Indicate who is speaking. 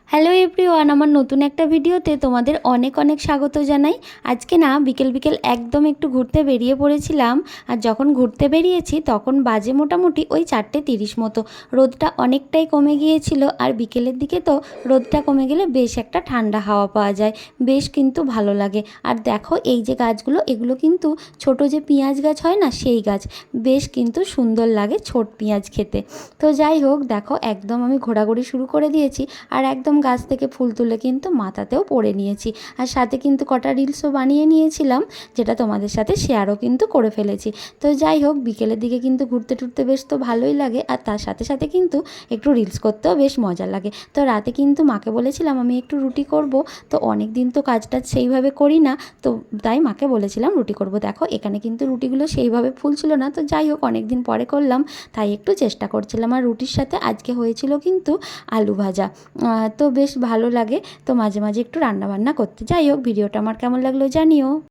Speaker 1: Hello everyone, আমার নতুন একটা ভিডিওতে তোমাদের অনেক অনেক স্বাগত জানাই। আজকে না বিকেল বিকেল একদম একটু ঘুরতে বেরিয়ে পড়েছিলাম। আর যখন ঘুরতে বেরিয়েছি তখন বাজে মোটামুটি ওই 4:30 মতো। রোদটা অনেকটাই কমে গিয়েছিল, আর বিকেলের দিকে তো রোদটা কমে গেলে বেশ একটা ঠান্ডা হাওয়া পাওয়া যায়, বেশ কিন্তু ভালো লাগে। আর দেখো এই যে গাছগুলো, এগুলো কিন্তু ছোট যে পেঁয়াজ গাছ হয় না, সেই গাছ। বেশ কিন্তু সুন্দর লাগে ছোট পেঁয়াজ খেতে। তো যাই হোক, দেখো একদম আমি ঘোরাঘুরি শুরু করে দিয়েছি, আর একদম গাছ থেকে ফুল তুলে কিন্তু মাথাতেও পরে নিয়েছি। আর সাথে কিন্তু কটা রিলসও বানিয়ে নিয়েছিলাম, যেটা তোমাদের সাথে শেয়ারও কিন্তু করে ফেলেছি। তো যাই হোক, বিকেলের দিকে কিন্তু ঘুরতে টুরতে বেশ তো ভালোই লাগে, আর তার সাথে সাথে কিন্তু একটু রিলস করতেও বেশ মজা লাগে। তো রাতে কিন্তু মাকে বলেছিলাম আমি একটু রুটি করব। তো অনেক দিন তো কাজটা সেইভাবে করি না, তো তাই মাকে বলেছিলাম রুটি করব। দেখো এখানে কিন্তু রুটিগুলো সেইভাবে ফুলছিল না, তো যাই হোক অনেক দিন পরে করলাম, তাই একটু চেষ্টা করছিলাম। আর রুটির সাথে আজকে হয়েছিল কিন্তু আলু ভাজা। তো বেশ ভালো লাগে, তো মাঝে মাঝে একটু রান্নাবান্না করতে। যাই হোক, ভিডিওটা আমার কেমন লাগলো জানিও।